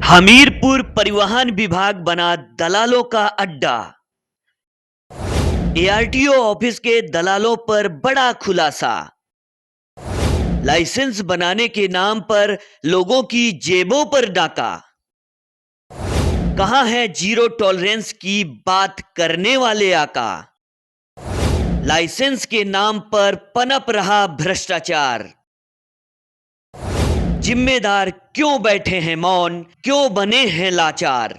हमीरपुर परिवहन विभाग बना दलालों का अड्डा। एआरटीओ ऑफिस के दलालों पर बड़ा खुलासा। लाइसेंस बनाने के नाम पर लोगों की जेबों पर डाका। कहां है जीरो टॉलरेंस की बात करने वाले आका। लाइसेंस के नाम पर पनप रहा भ्रष्टाचार। जिम्मेदार क्यों बैठे हैं मौन, क्यों बने हैं लाचार।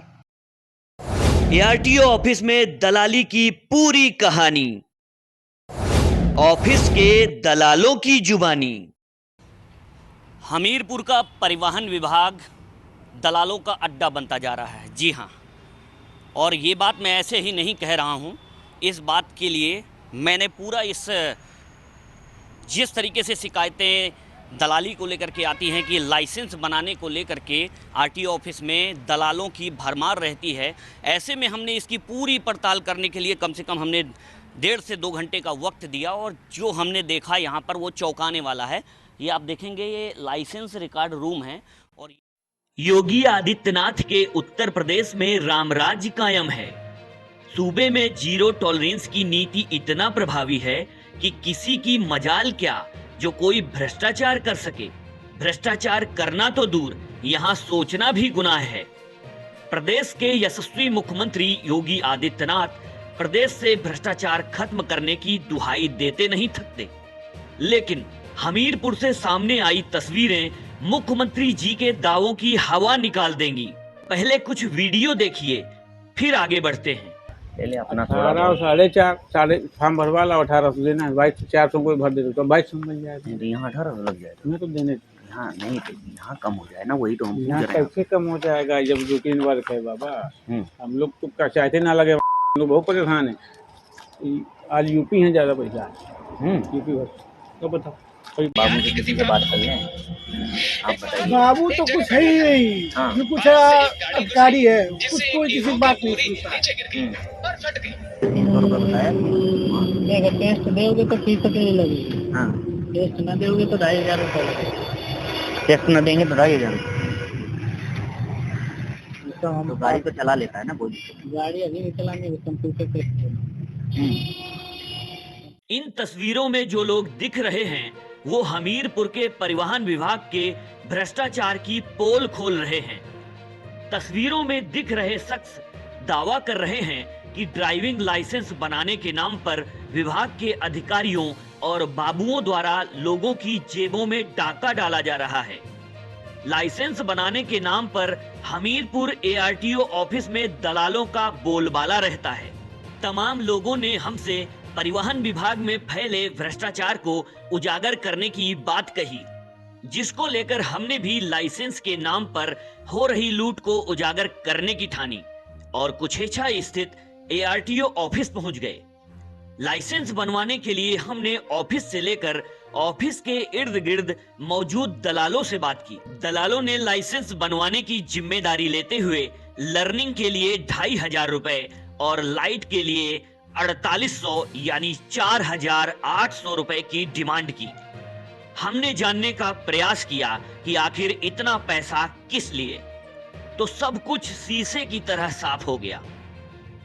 एआरटीओ ऑफिस में दलाली की पूरी कहानी, ऑफिस के दलालों की जुबानी। हमीरपुर का परिवहन विभाग दलालों का अड्डा बनता जा रहा है। जी हाँ, और ये बात मैं ऐसे ही नहीं कह रहा हूँ। इस बात के लिए मैंने पूरा जिस तरीके से शिकायतें दलाली को लेकर के आती हैं कि लाइसेंस बनाने को लेकर के आरटीओ ऑफिस में दलालों की भरमार रहती है, ऐसे में हमने इसकी पूरी पड़ताल करने के लिए कम से कम हमने 1.5 से 2 घंटे का वक्त दिया और जो हमने देखा यहाँ पर वो चौंकाने वाला है। ये आप देखेंगे, ये लाइसेंस रिकॉर्ड रूम है। और योगी आदित्यनाथ के उत्तर प्रदेश में रामराज्य कायम है। सूबे में जीरो टॉलरेंस की नीति इतना प्रभावी है कि किसी की मजाल क्या जो कोई भ्रष्टाचार कर सके। भ्रष्टाचार करना तो दूर, यहां सोचना भी गुनाह है। प्रदेश के यशस्वी मुख्यमंत्री योगी आदित्यनाथ प्रदेश से भ्रष्टाचार खत्म करने की दुहाई देते नहीं थकते, लेकिन हमीरपुर से सामने आई तस्वीरें मुख्यमंत्री जी के दावों की हवा निकाल देंगी। पहले कुछ वीडियो देखिए, फिर आगे बढ़ते हैं। पहले अपना 18 4.5 फॉर्म भरवा ला, 1800 देना है, 2200 को भर दे तो 2200 मिल जाएगा। तो यहाँ 1800 लग जाएगा। तुम्हें तो देने यहाँ नहीं, तो यहाँ कम हो जाए ना, वही तो हम यहाँ पूछ रहे हैं। कैसे कम हो जाएगा जब रूटीन वर्क है बाबा। हम लोग तो क्या चाहते ना लगे, हम लोग बहुत परेशान है। आज यूपी है ज्यादा पैसा, यूपी भर तो बताओ। बाबू से किसी से बात कर लें, आप बताइए। बाबू तो कुछ है ही नहीं, हाँ। जो कुछ अधिकारी है कुछ कोई किसी बात नहीं सुनता है। 300 रुपये बताया। अगर टेस्ट दोगे तो फीस नहीं लगेगी, हाँ, टेस्ट न दोगे तो 2500 रुपये लगेगा। टेस्ट न देंगे तो 2500। तो हम तो गाड़ी तो चला लेता है ना कोई। गाड़ी अभी नहीं चलाएंगे, कंप्यूटर टेस्ट। इन तस्वीरों में जो लोग दिख रहे हैं वो हमीरपुर के परिवहन विभाग के भ्रष्टाचार की पोल खोल रहे हैं। तस्वीरों में दिख रहे शख्स दावा कर रहे हैं कि ड्राइविंग लाइसेंस बनाने के नाम पर विभाग के अधिकारियों और बाबुओं द्वारा लोगों की जेबों में डाका डाला जा रहा है। लाइसेंस बनाने के नाम पर हमीरपुर एआरटीओ ऑफिस में दलालों का बोलबाला रहता है। तमाम लोगों ने हमसे परिवहन विभाग में फैले भ्रष्टाचार को उजागर करने की बात कही, जिसको लेकर हमने भी लाइसेंस के नाम पर हो रही लूट को उजागर करने की ठानी और कुछेछा स्थित एआरटीओ ऑफिस पहुंच गए। लाइसेंस बनवाने के लिए हमने ऑफिस से लेकर ऑफिस के इर्द गिर्द मौजूद दलालों से बात की। दलालों ने लाइसेंस बनवाने की जिम्मेदारी लेते हुए लर्निंग के लिए 2500 रुपए और लाइट के लिए 4800 यानी 4800 रुपए की डिमांड की। हमने जानने का प्रयास किया कि आखिर इतना पैसा किस लिए, तो सब कुछ शीशे की तरह साफ हो गया।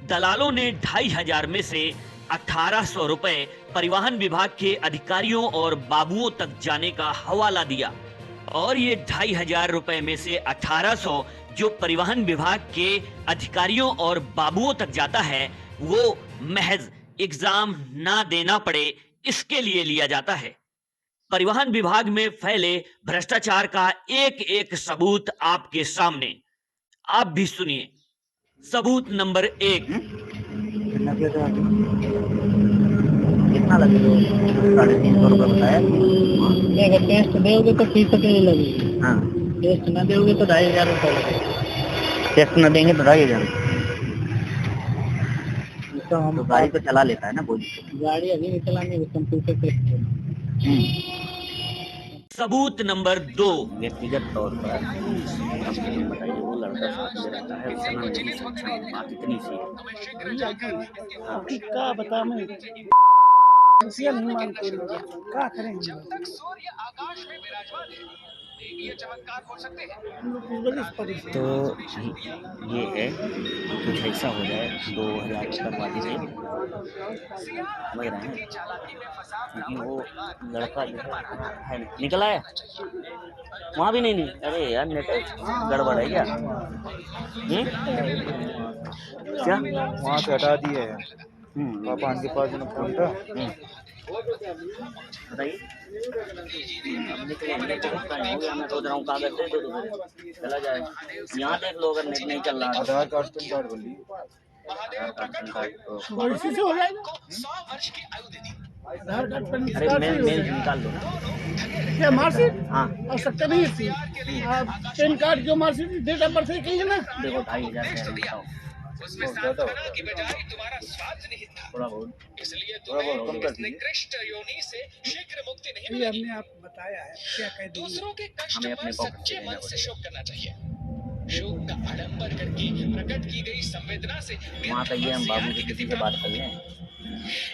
दलालों ने 2500 में से 1800 रुपए परिवहन विभाग के अधिकारियों और बाबुओं तक जाने का हवाला दिया और ये 2500 रुपए में से 1800 जो परिवहन विभाग के अधिकारियों और बाबुओं तक जाता है वो महज एग्जाम ना देना पड़े इसके लिए लिया जाता है। परिवहन विभाग में फैले भ्रष्टाचार का एक एक सबूत आपके सामने, आप भी सुनिए। सबूत नंबर 1। कितना लगेगा? 350 रुपये बताया। अगर टेस्ट दोगे तो फीस नहीं लगेगी, हाँ, टेस्ट न दोगे तो 2500 रुपये लगेगा। टेस्ट न देंगे तो 2500। तो हम तो गाड़ी तो चला लेता है ना कोई। गाड़ी अभी नहीं चलाएंगे, कंप्यूटर टेस्ट। सबूत नंबर 2। व्यक्तिगत तौर पर आप बताइए, वो लड़का साथ में रहता है, उसका नाम नहीं सकता है, बात इतनी सी है। क्या बता मैं नहीं मानते, क्या करें हम लोग? तो ये है कुछ ऐसा हो जाए 2000 करवा दीजिए, समझ रहे हैं, क्योंकि वो लड़का जो है निकला है वहाँ भी नहीं। अरे यार नेट गड़बड़ है क्या? क्या वहाँ से हटा दिए हैं पापा के पास जो फोन था। बताइए। अब निकले मैं सोच रहा हूँ कागज दे दो तो चला जाए। यहाँ देख लो अगर नेट नहीं चल रहा है। आधार कार्ड पैन कार्ड बोलिए। तो इसी से हो जाएगा। आधार कार्ड पैन अरे कार्ड मेल से हो मेल जाएगा। निकाल दो ना। क्या मार्कशीट? हाँ आवश्यकता नहीं थी। आप पैन कार्ड जो मार्कशीट डेट ऑफ बर्थ है कहिए ना। देखो 2500 है बताओ। थोड़ा बहुत कम कर दीजिए। ये हमने आपको बताया है, क्या कह देंगे। हमें अपने पॉकेट से देना पड़ेगा। वहाँ कहिए हम बाबू से किसी से बात कर लें।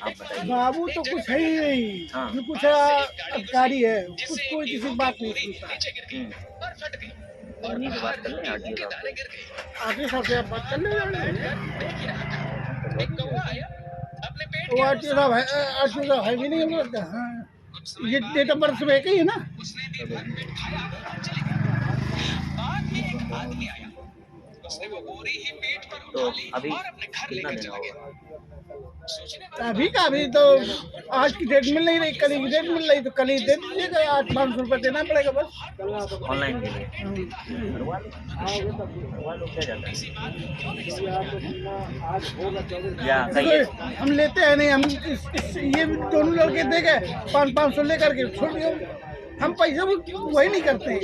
आप बताइए। बाबू तो कुछ है ही नहीं। हाँ। जो कुछ अधिकारी है कुछ कोई किसी की बात नहीं सुनता है। उन्हीं से बात कर लें आरटीओ साहब से। आगे सबसे आप बात कर ले। वो आरटीओ साहब है भी नहीं हम लोग का। हाँ ये डेट ऑफ बर्थ में एक ही है ना। तो अभी कितना देना होगा? अभी का अभी तो आज की डेट मिल नहीं रही, कल की डेट मिल रही तो कल ही दे दीजिएगा। 800-500 रुपये देना पड़ेगा बस। ऑनलाइन के लिए करवा लो क्या जाता है। या कहिए। हम लेते हैं नहीं, हम ये दोनों लड़के दे गए 500 लेकर के छोड़ दिए। हम पैसा वही नहीं करते हैं।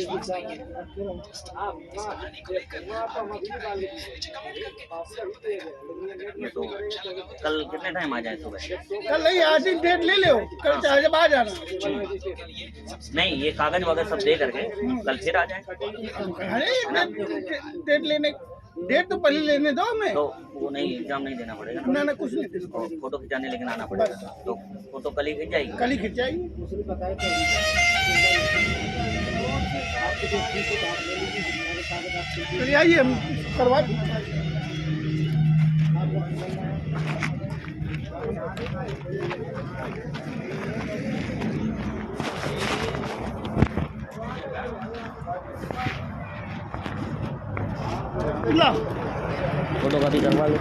ये तो कल कितने टाइम आ जाए सुबह? कल नहीं, आज ही डेट ले लो, कल चाहे जब आ जाना। नहीं ये कागज वगैरह सब दे करके कल फिर आ जाए। अरे डेट लेने, डेट तो पहले लेने दो हमें। तो वो नहीं एग्जाम नहीं देना पड़ेगा ना? ना कुछ नहीं देना। और फोटो खिंचाने लेकिन आना पड़ेगा। तो फोटो कल ही खिंच जाएगी। कल ही खिंच जाएगी। चलिए आइए हम करवा ला। फोटो कॉपी करवा लो।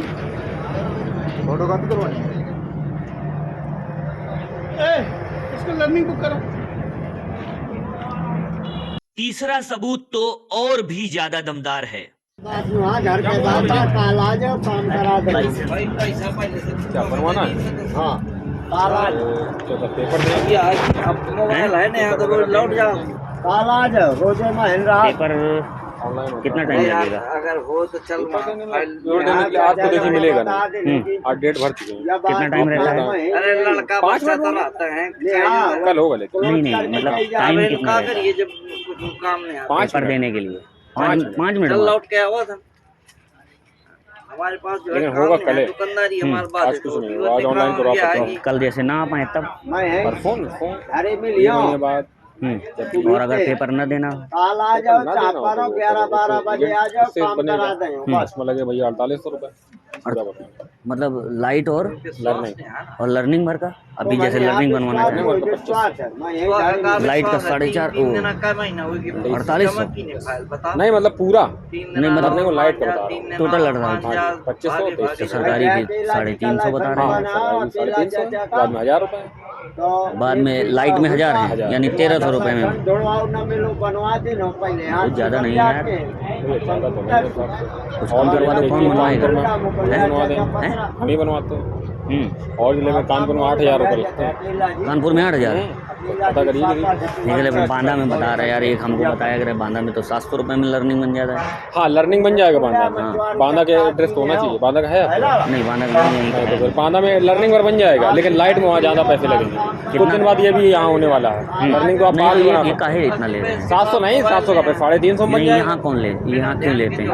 फोटो कॉपी करवानी है। इसको लर्निंग बुक करो। तीसरा सबूत तो और भी ज्यादा दमदार है। घर के दादा काल आ जाओ, काम करा दो। क्या बनवाना है? हाँ काल आ जाओ, पेपर दे। अब मोबाइल है ना तो रोज लौट जाओ। काल आ जाओ। रोजे महिंद्रा पेपर ऑनलाइन कितना टाइम लगेगा? अगर हो तो चल जोड़ देने के लिए आज तो देखिए मिलेगा ना। आज डेट भर चुके हैं। कितना टाइम रहता है? अरे लड़का 5 मिनट तो रहता है कल होगा लेकिन नहीं मतलब टाइम कितना रहता है जब कुछ काम नहीं आता 5 पेपर मिनट। देने के लिए? 5 मिनट कल बाद? लौट के आवा था हमारे पास जो है लेकिन काम होगा नहीं कल है, है। दुकानदारी हमारे पास आज है, कुछ तो नहीं वो होगा, आज ऑनलाइन दिखाओ करवा कि सकते हो। आएगी। कल जैसे ना आ पाए तब? पर फोन अरे एक महीने बाद और अगर पेपर न देना? काल आ जाओ, 11-12 बजे आ जाओ, काम करा दें। इसमें लगे भैया 4800 रुपये। मतलब लाइट और लर्निंग भर का? अभी जैसे लर्निंग बनवाना चाहिए लाइट का 4.5 4800 नहीं मतलब पूरा नहीं मतलब को लाइट का बता रहा हूँ। टोटल 2500 तो सरकारी के 350 बता रहे हैं। 350 बाद में 1000 रुपये। बाद में लाइट में 1000 है यानी 1300 रुपये में। बहुत ज़्यादा नहीं है यार। कुछ कम करवा दो, कौन बनवाएगा? बनवा दें, हम ही बनवाते हैं। और जिले में कानपुर में 8000 रुपये लगते हैं। कानपुर में 8000 पता करिए। निकले बांदा में बता रहे यार, एक हमको बताया कि बांदा में तो 700 रुपये में लर्निंग बन जाता है। हाँ लर्निंग बन जाएगा बांदा में। बांदा के एड्रेस तो होना चाहिए। बांदा का है आपका? नहीं बांदा का नहीं नहीं तो फिर बांदा में लर्निंग पर बन जाएगा, लेकिन लाइट में वहाँ ज़्यादा पैसे लगेंगे। कुछ दिन बाद ये भी यहाँ होने वाला है। लर्निंग तो आप बाद में ये काहे इतना ले रहे हैं? 700 नहीं 700 का पैसा 350 बन नहीं जाएगा। यहाँ कौन ले, यहाँ क्यों लेते हैं?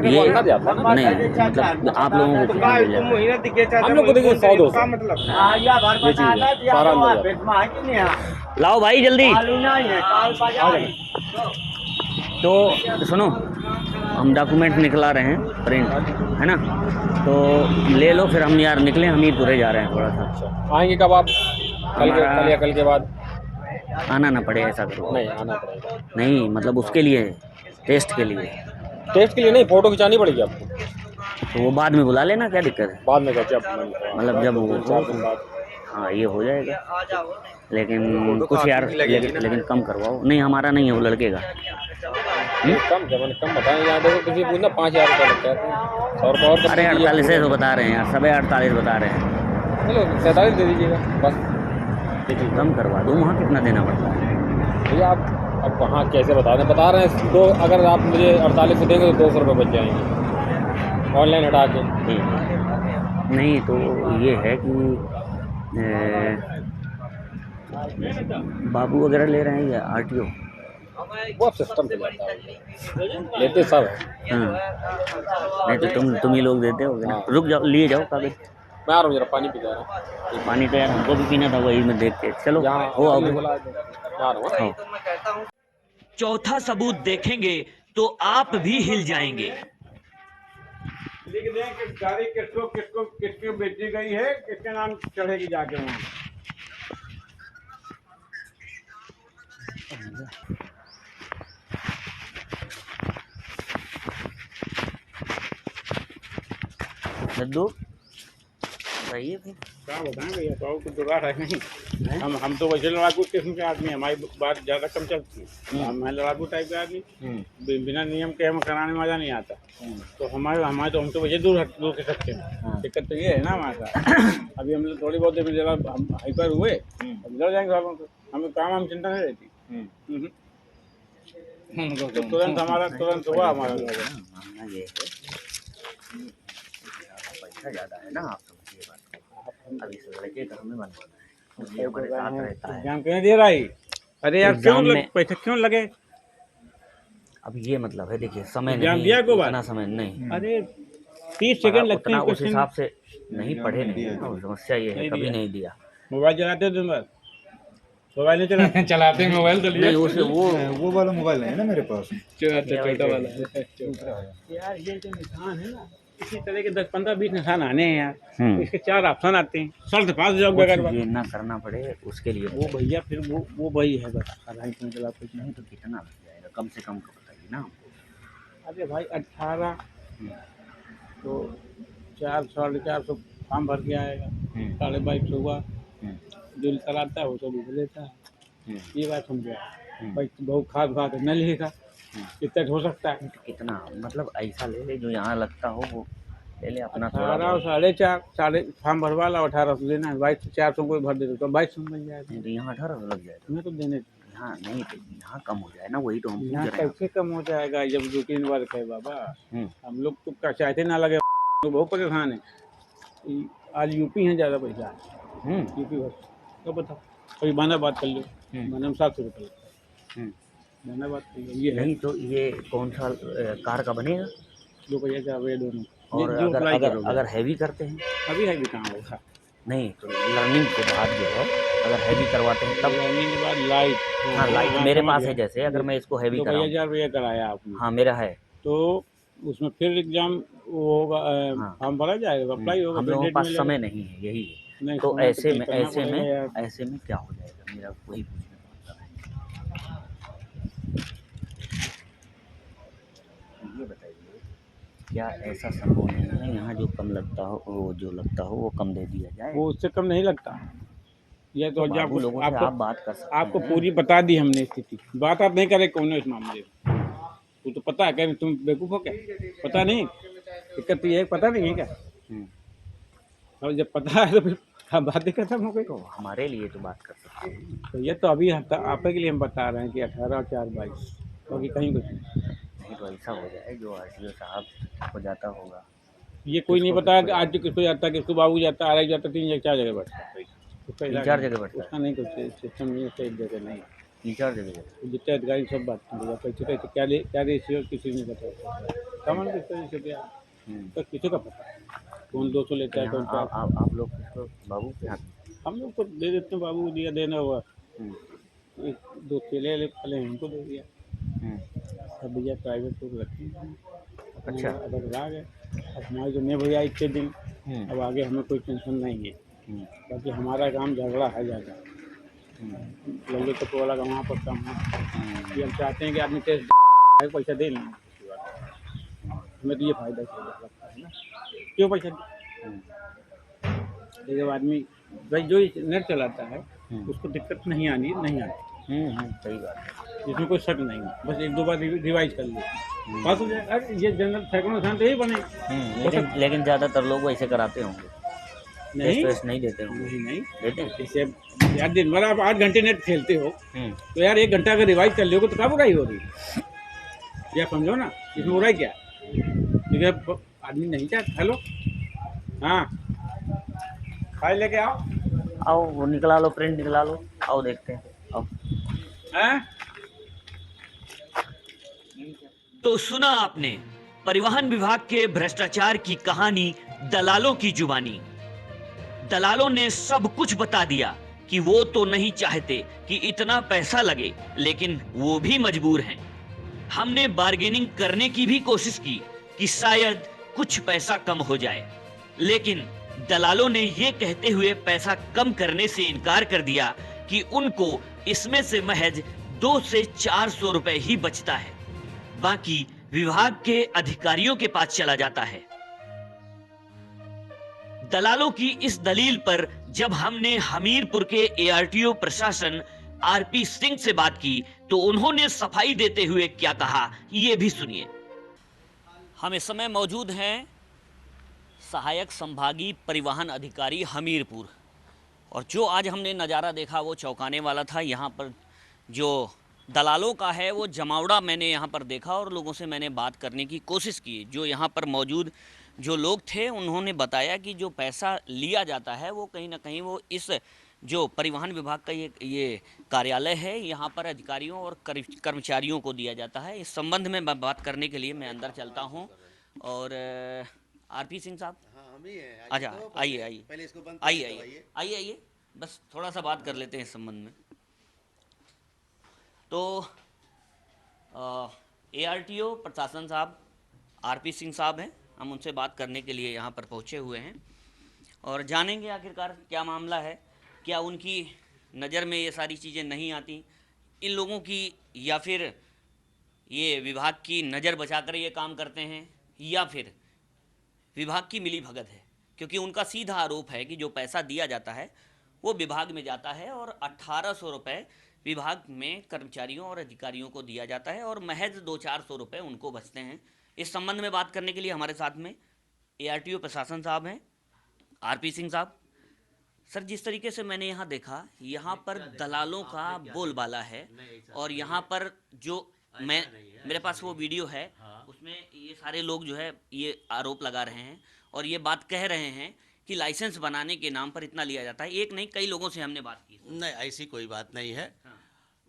ये ये जाता है ना। नहीं मतलब आप लोगों को कितना मिल जाता है? हम लोग को देखिए 100-200 ये चीज़ है सारा अंदर जाता है। लाओ भाई जल्दी। तो सुनो, हम डॉक्यूमेंट निकला रहे हैं, प्रिंट है ना, तो ले लो फिर हम यार निकले, हमीरपुर जा रहे हैं थोड़ा सा। आएंगे कब आप? कल या कल के बाद? आना ना पड़े, ऐसा करो। नहीं आना पड़ेगा। नहीं मतलब उसके लिए, टेस्ट के लिए। टेस्ट के लिए नहीं, फोटो खिंचानी पड़ेगी आपको। तो वो बाद में बुला लेना, क्या दिक्कत है? बाद में क्या, जब मतलब जब वो 4 दिन बाद। हाँ ये हो जाएगा, लेकिन कुछ यार लेकिन कम करवाओ। नहीं हमारा नहीं है, वो लड़के का। कम क्या, मैंने कम बताया। यहाँ देखो किसी पूछना 5000 रुपये लगता है, 100 रुपये और। अरे 48 तो बता रहे हैं यार, सब 48 बता रहे हैं। चलो 47 दे दीजिएगा बस। देखिए कम करवा दो। वहाँ कितना देना पड़ता है भैया? आप अब वहाँ कैसे बता रहे हैं तो अगर आप मुझे 48 से देंगे तो 200 रुपये बच जाएंगे ऑनलाइन हटा के। नहीं तो ये है कि बाबू वगैरह ले रहे हैं या RTO? वो अब सिस्टम पे जाता है, लेते सब है। हाँ नहीं तो तुम ही लोग देते हो ना। रुक जाओ, लिए जाओ कागज। मैं आ रहा हूँ, जरा पानी पी जा रहा हूँ। पानी तो यार हमको भी पीना था, वही में देख के। चलो हो आओ। आ रहा हूँ। चौथा सबूत देखेंगे तो आप भी हिल जाएंगे। लिख दें कि गाड़ी किसको बेची गई है, किसके नाम चढ़ेगी जाके वहाँ। लड्डू बताइए फिर। क्या बताएं भैया, तो कुछ जुगाड़ है नहीं। हम तो वैसे लड़ाकू किस्म के आदमी, हमारी बात ज़्यादा कम चलती है। हम हैं लड़ाकू टाइप के आदमी, बिना नियम के हम कराने में मज़ा नहीं आता। तो हमारे तो हम तो वैसे दूर के सकते हैं। दिक्कत तो ये है ना हमारे साथ। अभी हम लोग थोड़ी बहुत देर जरा हम हाइपर हुए, अब लड़ जाएंगे सालों को। हमें काम हम चिंता नहीं रहती। तो तुरंत हुआ हमारा। मामला ये है पैसा ज़्यादा है ना, आप समझिए बात को। अभी इस लड़के का हमें बनवाना है, ये हमारे साथ रहता है। एग्जाम क्यों दे रहा है? अरे यार पैसा क्यों लगे? अब ये मतलब है, देखिए समय एग्जाम नहीं, दिया को बात? उतना समय नहीं। अरे 30 सेकंड लगते हैं उस हिसाब से नहीं पढ़े नहीं है ना, समस्या ये है, कभी नहीं दिया। मोबाइल चलाते हो दिन भर? मोबाइल नहीं चलाते? चलाते हैं मोबाइल तो नहीं उसे वो वाला मोबाइल नहीं है ना मेरे पास। छोटा वाला। यार ये जो निशान है ना, इसी तरह के 10, 15, 20 निशान आने हैं यार। इसके 4 ऑप्शन आते हैं, शर्त पास जाओ बगैर ये ना करना पड़े उसके लिए। वो भैया फिर वो भाई है बस, आधा घंटा चला कुछ नहीं तो कितना लग जाएगा, कम से कम का बताइए ना हमको। अरे भाई 18 तो 400-450 फॉर्म भर के आएगा, 2250 हुआ। दिल कराता है वो सब लिख लेता है। ये बात समझा भाई, बहुत खास बात है, न लिखेगा कितना हो सकता है। कितना मतलब ऐसा ले ले जो यहाँ लगता हो वो ले ले अपना। 18 4.5 फॉर्म भरवा ला, 18 सौ देना है। 2200 कोई भर दे तो 2200 मिल जाएगा। तो यहाँ 18 लग जाएगा। मैं तो देने यहाँ नहीं तो यहाँ कम हो जाए ना, वही तो हम यहाँ पूछ रहे हैं। कैसे कम हो जाएगा जब रूटीन वर्क है बाबा। हम लोग तो क्या चाहते ना लगे, बहुत परेशान है। आज यूपी है ज़्यादा पैसा, यूपी भर तो बताओ। अभी माना बात कर लो, माना में 700 रुपये लगता है। माना बात कर लो। ये नहीं तो ये कौन सा कार का बनेगा? 2 पहिया 4 पहिया दोनों। और अगर हैवी करते हैं अभी है भी कहाँ होगा? नहीं तो लर्निंग के बाद जो है अगर हैवी करवाते हैं तब। लर्निंग के बाद लाइट। हाँ लाइट मेरे पास है, जैसे अगर मैं इसको हैवी 2 कराऊं। पहिया 4 पहिया कराया आपने? हाँ मेरा है। तो उसमें फिर एग्जाम वो होगा, फॉर्म भरा जाएगा, अप्लाई होगा। हम लोगों के पास समय नहीं है, यही है। नहीं, तो समय ऐसे तो में करना ऐसे पड़ेगा में यार। ऐसे में क्या हो जाएगा, मेरा वही पूछने का मतलब है। ये बताइए क्या ऐसा संभव नहीं है यहाँ जो कम लगता हो, वो जो लगता हो वो कम दे दिया जाए? वो उससे कम नहीं लगता। ये तो जब बाबू लोगों से आप बात कर सकते आपको हैं। पूरी बता दी हमने स्थिति। बात आप नहीं करे कौन है इस मामले में, वो तो पता है। कह तुम बेवकूफ़ हो क्या? पता नहीं, दिक्कत तो ये है, पता नहीं है क्या? और जब पता है तो फिर बात ही खत्म हो गई। तो हमारे लिए तो बात कर सकते हैं। तो ये तो अभी आप के लिए हम बता रहे हैं कि 18 और 4 22, बाकी कहीं कुछ नहीं। नहीं तो ऐसा हो जाए जो RTO साहब को जाता होगा। ये कोई नहीं बताया कि आज किसको जाता है, किसको बाबू जाता है, RI जाता है, 3-4 जगह बैठता है। 3-4 जगह बैठता है? उसका नहीं कुछ सिस्टम नहीं है, एक जगह नहीं। 3-4 जगह जितने अधिकारी सब बात करेगा, पैसे कैसे क्या रेशियो किसी ने बताया। कमन किस तरह से क्या तो किसी का पता है, कौन 200 लेता है, कौन 400। आप लोग किसको बाबू के हाथ में? हम लोग को दे देते हैं, बाबू दिया देना हुआ एक दो केले फले हैं उनको दे दिया। हम्म, अब भैया प्राइवेट लोग रखे हैं, अच्छा। अगर आ गए अब हमारे जो नहीं भैया इतने दिन, हम्म, अब आगे हमें कोई टेंशन नहीं है, हम्म, बाकी हमारा काम झगड़ा है ज़्यादा, लल्लू टप्पू वाला का वहाँ पर काम है। ये हम चाहते हैं कि आदमी टेस्ट पैसा दे लें, हमें तो ये फायदा लगता है ना, क्यों पैसा दे। जब आदमी भाई जो नेट चलाता है उसको दिक्कत नहीं आती। सही बात है। इसमें कोई शक नहीं है, बस एक दो बार रिवाइज कर लिया बात हो जाए। अरे ये जनरल सैकड़ों इंसान तो यही बने। लेकिन ज़्यादातर लोग वैसे कराते होंगे, नहीं टेस्ट नहीं देते होंगे। नहीं देते हैं? जैसे यार दिन भर आप 8 घंटे नेट खेलते हो हम्म, तो यार 1 घंटा अगर रिवाइज कर लोगे तो क्या बुराई हो रही है? या समझो ना, इसमें बुराई क्या है? क्योंकि आदमी नहीं चाहता। हेलो, हाँ, फाइल लेके आओ। आओ वो निकला लो, प्रिंट निकला लो, आओ देखते हैं, आओ। हैं? तो सुना आपने परिवहन विभाग के भ्रष्टाचार की कहानी दलालों की जुबानी। दलालों ने सब कुछ बता दिया कि वो तो नहीं चाहते कि इतना पैसा लगे, लेकिन वो भी मजबूर हैं। हमने बार्गेनिंग करने की भी कोशिश की कि शायद कुछ पैसा कम हो जाए, लेकिन दलालों ने ये कहते हुए पैसा कम करने से इनकार कर दिया कि उनको इसमें से महज 2 से 400 रुपए ही बचता है, बाकी विभाग के अधिकारियों के पास चला जाता है। दलालों की इस दलील पर जब हमने हमीरपुर के एआरटीओ प्रशासन आरपी सिंह से बात की तो उन्होंने सफाई देते हुए क्या कहा, ये भी सुनिए। हम इस समय मौजूद हैं सहायक संभागीय परिवहन अधिकारी हमीरपुर, और जो आज हमने नज़ारा देखा वो चौंकाने वाला था। यहाँ पर जो दलालों का है वो जमावड़ा मैंने यहाँ पर देखा और लोगों से मैंने बात करने की कोशिश की। जो यहाँ पर मौजूद जो लोग थे उन्होंने बताया कि जो पैसा लिया जाता है वो कहीं ना कहीं वो इस जो परिवहन विभाग का ये कार्यालय है, यहाँ पर अधिकारियों और कर्मचारियों को दिया जाता है। इस संबंध में बात करने के लिए मैं अंदर चलता हूँ। और आरपी सिंह साहब, अच्छा आइए आइए, बस थोड़ा सा बात कर लेते हैं इस संबंध में। तो एआरटीओ प्रशासन साहब आरपी सिंह साहब हैं, हम उनसे बात करने के लिए यहाँ पर पहुँचे हुए हैं और जानेंगे आखिरकार क्या मामला है, क्या उनकी नज़र में ये सारी चीज़ें नहीं आती इन लोगों की, या फिर ये विभाग की नज़र बचाकर ये काम करते हैं, या फिर विभाग की मिली भगत है। क्योंकि उनका सीधा आरोप है कि जो पैसा दिया जाता है वो विभाग में जाता है और 1800 रुपये विभाग में कर्मचारियों और अधिकारियों को दिया जाता है और महज 200-400 रुपये उनको बचते हैं। इस संबंध में बात करने के लिए हमारे साथ में एआरटीओ प्रशासन साहब हैं, आरपी सिंह साहब। सर, जिस तरीके से मैंने यहाँ देखा, यहाँ पर दलालों का बोलबाला है और यहाँ पर जो मेरे पास वो वीडियो है उसमें ये सारे लोग जो है ये आरोप लगा रहे हैं और ये बात कह रहे हैं कि लाइसेंस बनाने के नाम पर इतना लिया जाता है। एक नहीं, कई लोगों से हमने बात की। नहीं, ऐसी कोई बात नहीं है।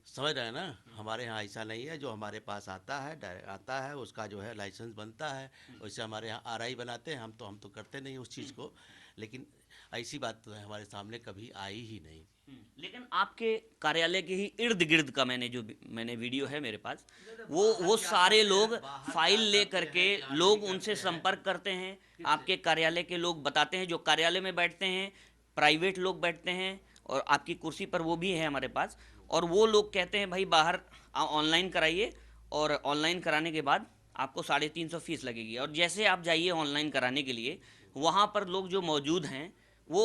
समझ रहे हैं ना, हमारे यहाँ ऐसा नहीं है। जो हमारे पास आता है डायरेक्ट आता है उसका जो है लाइसेंस बनता है। वैसे हमारे यहाँ आरआई बनाते हैं, हम तो करते नहीं उस चीज़ को, लेकिन ऐसी बात तो हमारे सामने कभी आई ही नहीं। लेकिन आपके कार्यालय के ही इर्द गिर्द का मैंने वीडियो है मेरे पास, वो सारे लोग फाइल ले करके लोग उनसे संपर्क करते हैं। आपके कार्यालय के लोग बताते हैं, जो कार्यालय में बैठते हैं, प्राइवेट लोग बैठते हैं और आपकी कुर्सी पर वो भी है हमारे पास, और वो लोग कहते हैं भाई बाहर ऑनलाइन कराइए और ऑनलाइन कराने के बाद आपको 350 फीस लगेगी। और जैसे आप जाइए ऑनलाइन कराने के लिए, वहाँ पर लोग जो मौजूद हैं वो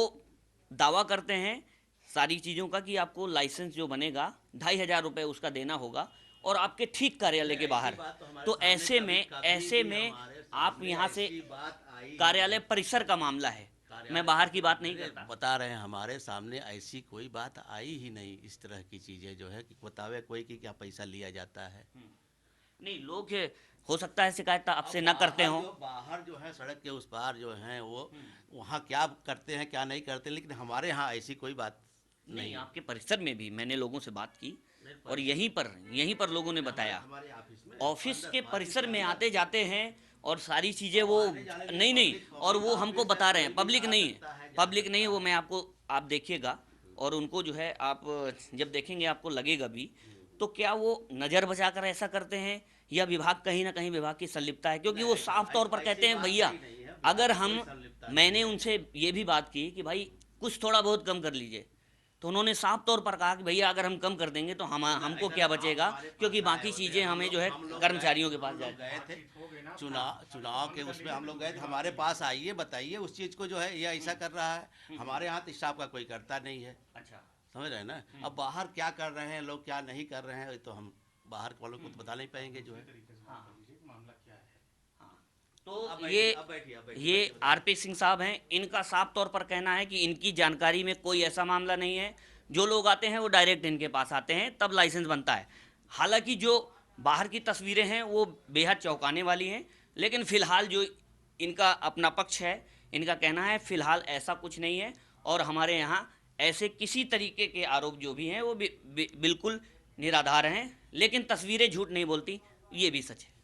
दावा करते हैं सारी चीज़ों का कि आपको लाइसेंस जो बनेगा 2500 रुपये उसका देना होगा और आपके ठीक कार्यालय के बाहर। तो ऐसे में आप यहाँ से कार्यालय परिसर का मामला है, मैं बाहर की बात नहीं करता। बता रहे हैं हमारे सामने ऐसी कोई बात आई ही नहीं। इस तरह की चीज़ें जो है कि बतावे कोई कि क्या पैसा लिया जाता है। नहीं, लोग हो सकता है शिकायत आपसे न करते हो। बाहर जो है सड़क के उस पार जो हैं वो वहाँ क्या करते हैं क्या नहीं करते, लेकिन हमारे यहाँ ऐसी कोई बात नहीं। आपके परिसर में भी मैंने लोगों से बात की और यहीं पर लोगं ने बताया, ऑफिस के परिसर में आते जाते हैं और सारी चीज़ें वो नहीं और वो हमको बता रहे हैं। पब्लिक नहीं है वो, मैं आप देखिएगा और उनको जो है आप जब देखेंगे आपको लगेगा भी, तो क्या वो नज़र बचा कर ऐसा करते हैं या विभाग कहीं ना कहीं विभाग की संलिप्तता है? क्योंकि वो साफ तौर पर कहते हैं भैया अगर हम, मैंने उनसे ये भी बात की कि भाई कुछ थोड़ा बहुत कम कर लीजिए, तो उन्होंने साफ तौर पर कहा कि भैया अगर हम कम कर देंगे तो हमको क्या बचेगा, क्योंकि बाकी चीज़ें हमें जो है कर्मचारियों के पास जाए। गए थे चुनाव के उसमें हम लोग गए थे, हमारे पास आइए बताइए उस चीज़ को जो है ये ऐसा कर रहा है, हमारे यहाँ तो स्टाफ का कोई करता नहीं है। अच्छा, समझ रहे हैं ना। अब बाहर क्या कर रहे हैं लोग, क्या नहीं कर रहे हैं, तो हम बाहर वालों को तो बता नहीं पाएंगे जो है। तो ये आरपी सिंह साहब हैं, इनका साफ तौर पर कहना है कि इनकी जानकारी में कोई ऐसा मामला नहीं है। जो लोग आते हैं वो डायरेक्ट इनके पास आते हैं, तब लाइसेंस बनता है। हालांकि जो बाहर की तस्वीरें हैं वो बेहद चौंकाने वाली हैं, लेकिन फ़िलहाल जो इनका अपना पक्ष है, इनका कहना है फ़िलहाल ऐसा कुछ नहीं है और हमारे यहाँ ऐसे किसी तरीके के आरोप जो भी हैं वो बिल्कुल निराधार हैं। लेकिन तस्वीरें झूठ नहीं बोलती, ये भी सच है।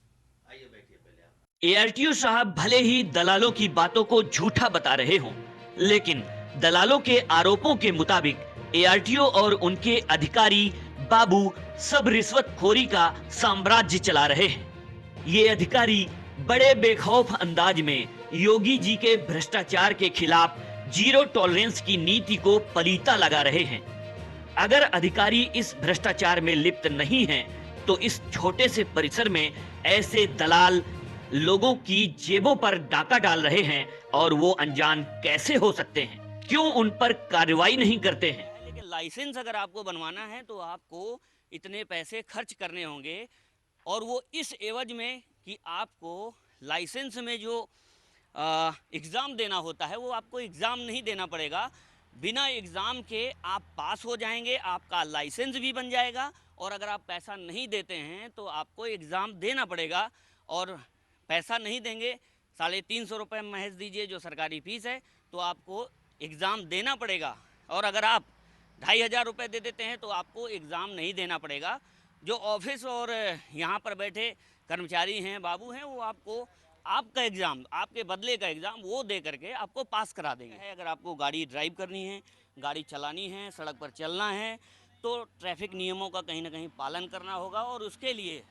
एआरटीओ साहब भले ही दलालों की बातों को झूठा बता रहे हों, लेकिन दलालों के आरोपों के मुताबिक एआरटीओ और उनके अधिकारी बाबू सब रिश्वतखोरी का साम्राज्य चला रहे हैं। ये अधिकारी बड़े बेखौफ अंदाज में योगी जी के भ्रष्टाचार के खिलाफ जीरो टॉलरेंस की नीति को पलीता लगा रहे हैं। अगर अधिकारी इस भ्रष्टाचार में लिप्त नहीं हैं, तो इस छोटे से परिसर में ऐसे दलाल लोगों की जेबों पर डाका डाल रहे हैं और वो अनजान कैसे हो सकते हैं? क्यों उन पर कार्रवाई नहीं करते हैं? लेकिन लाइसेंस अगर आपको बनवाना है तो आपको इतने पैसे खर्च करने होंगे, और वो इस एवज में कि आपको लाइसेंस में जो एग्ज़ाम देना होता है वो आपको एग्ज़ाम नहीं देना पड़ेगा। बिना एग्ज़ाम के आप पास हो जाएंगे, आपका लाइसेंस भी बन जाएगा। और अगर आप पैसा नहीं देते हैं तो आपको एग्ज़ाम देना पड़ेगा, और पैसा नहीं देंगे, 350 रुपये महज दीजिए जो सरकारी फ़ीस है, तो आपको एग्ज़ाम देना पड़ेगा। और अगर आप 2500 रुपये दे देते हैं तो आपको एग्ज़ाम नहीं देना पड़ेगा। जो ऑफिस और यहाँ पर बैठे कर्मचारी हैं, बाबू हैं, वो आपको आपका एग्ज़ाम, आपके बदले का एग्ज़ाम वो दे करके आपको पास करा देंगे। अगर आपको गाड़ी ड्राइव करनी है, गाड़ी चलानी है, सड़क पर चलना है, तो ट्रैफिक नियमों का कहीं ना कहीं पालन करना होगा, और उसके लिए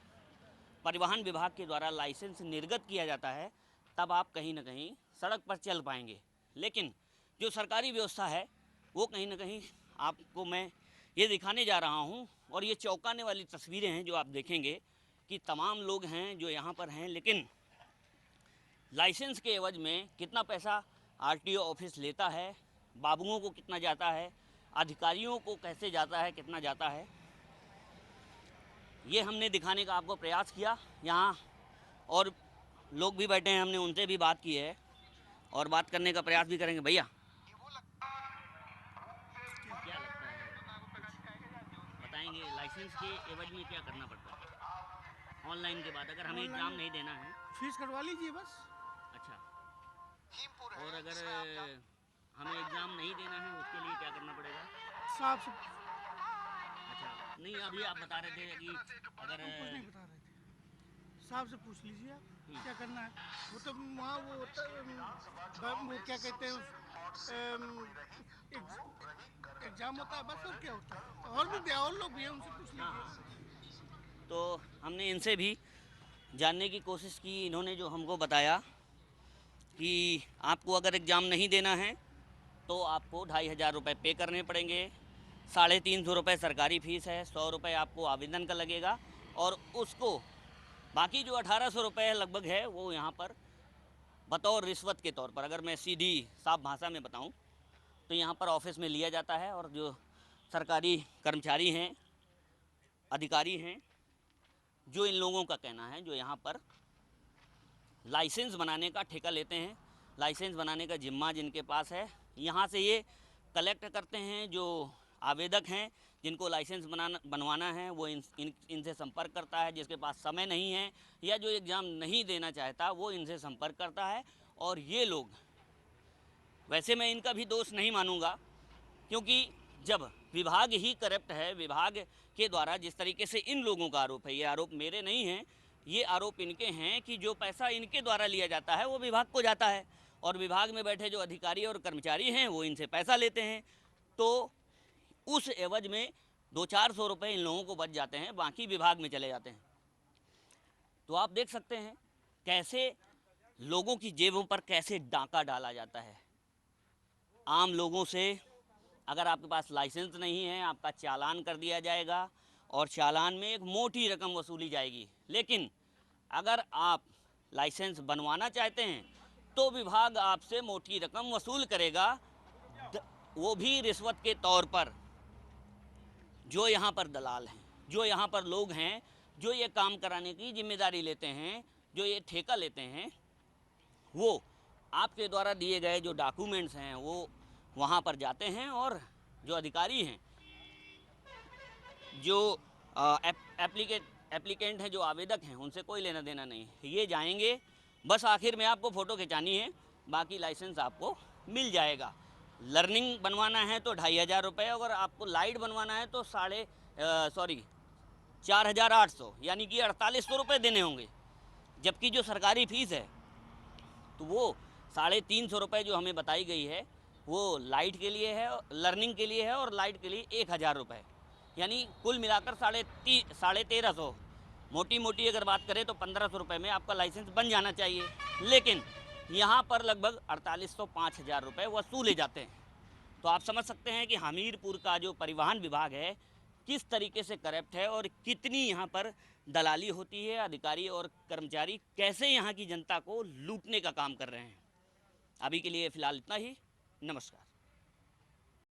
परिवहन विभाग के द्वारा लाइसेंस निर्गत किया जाता है, तब आप कहीं ना कहीं सड़क पर चल पाएंगे। लेकिन जो सरकारी व्यवस्था है वो कहीं ना कहीं आपको मैं ये दिखाने जा रहा हूँ, और ये चौंकाने वाली तस्वीरें हैं जो आप देखेंगे कि तमाम लोग हैं जो यहाँ पर हैं, लेकिन लाइसेंस के एवज में कितना पैसा आरटीओ ऑफिस लेता है, बाबुओं को कितना जाता है, अधिकारियों को कैसे जाता है, कितना जाता है, ये हमने दिखाने का आपको प्रयास किया। यहाँ और लोग भी बैठे हैं, हमने उनसे भी बात की है और बात करने का प्रयास भी करेंगे। भैया क्या लगता है, बताएंगे लाइसेंस के एवज में क्या करना पड़ता है ऑनलाइन के बाद, अगर हमें एग्ज़ाम नहीं देना है? फीस कटवा लीजिए बस। अच्छा, और अगर हमें एग्ज़ाम नहीं देना है उसके लिए क्या करना पड़ेगा? साहब से अच्छा, नहीं अभी आप बता रहे थे कि अगर कुछ नहीं बता रहे थे, साहब से पूछ लीजिए आप क्या करना है। वो तो वहाँ वो क्या कहते हैं एग्जाम होता है बस, और क्या होता है, और भी और लोग भी हैं, उनसे पूछ लीजिए। तो हमने इनसे भी जानने की कोशिश की। इन्होंने जो हमको बताया कि आपको अगर एग्ज़ाम नहीं देना है तो आपको 2500 रुपये पे करने पड़ेंगे, 350 रुपये सरकारी फ़ीस है, 100 रुपये आपको आवेदन का लगेगा, और उसको बाकी जो 1800 रुपये लगभग है वो यहाँ पर बतौर रिश्वत के तौर पर, अगर मैं सीधी साफ भाषा में बताऊँ तो यहाँ पर ऑफिस में लिया जाता है। और जो सरकारी कर्मचारी हैं, अधिकारी हैं, जो इन लोगों का कहना है, जो यहाँ पर लाइसेंस बनाने का ठेका लेते हैं, लाइसेंस बनाने का जिम्मा जिनके पास है, यहाँ से ये कलेक्ट करते हैं। जो आवेदक हैं जिनको लाइसेंस बनवाना है वो इनसे संपर्क करता है, जिसके पास समय नहीं है या जो एग्ज़ाम नहीं देना चाहता वो इनसे संपर्क करता है। और ये लोग, वैसे मैं इनका भी दोष नहीं मानूंगा, क्योंकि जब विभाग ही करप्ट है, विभाग के द्वारा जिस तरीके से इन लोगों का आरोप है, ये आरोप मेरे नहीं हैं, ये आरोप इनके हैं कि जो पैसा इनके द्वारा लिया जाता है वो विभाग को जाता है, और विभाग में बैठे जो अधिकारी और कर्मचारी हैं वो इनसे पैसा लेते हैं। तो उस एवज में 200-400 रुपये इन लोगों को बच जाते हैं, बाकी विभाग में चले जाते हैं। तो आप देख सकते हैं कैसे लोगों की जेबों पर कैसे डाका डाला जाता है। आम लोगों से अगर आपके पास लाइसेंस नहीं है, आपका चालान कर दिया जाएगा और चालान में एक मोटी रकम वसूली जाएगी। लेकिन अगर आप लाइसेंस बनवाना चाहते हैं तो विभाग आपसे मोटी रकम वसूल करेगा, वो भी रिश्वत के तौर पर। जो यहाँ पर दलाल हैं, जो यहाँ पर लोग हैं जो ये काम कराने की जिम्मेदारी लेते हैं, जो ये ठेका लेते हैं, वो आपके द्वारा दिए गए जो डॉक्यूमेंट्स हैं वो वहाँ पर जाते हैं और जो अधिकारी हैं, जो एप्लीकेंट हैं, जो आवेदक हैं, उनसे कोई लेना देना नहीं है। ये जाएंगे, बस आखिर में आपको फ़ोटो खिंचानी है, बाकी लाइसेंस आपको मिल जाएगा। लर्निंग बनवाना है तो 2500 रुपये, अगर आपको लाइट बनवाना है तो 4,800 यानी कि 4800 रुपये देने होंगे। जबकि जो सरकारी फ़ीस है तो वो 350 रुपये जो हमें बताई गई है वो लाइट के लिए है, लर्निंग के लिए है, और लाइट के लिए 1000 रुपये, यानी कुल मिलाकर 1350। मोटी मोटी अगर बात करें तो 1500 रुपये में आपका लाइसेंस बन जाना चाहिए। लेकिन यहाँ पर लगभग 4800-5000 रुपये वसूले जाते हैं। तो आप समझ सकते हैं कि हमीरपुर का जो परिवहन विभाग है किस तरीके से करप्ट है और कितनी यहाँ पर दलाली होती है। अधिकारी और कर्मचारी कैसे यहाँ की जनता को लूटने का काम कर रहे हैं। अभी के लिए फ़िलहाल इतना ही। नमस्कार।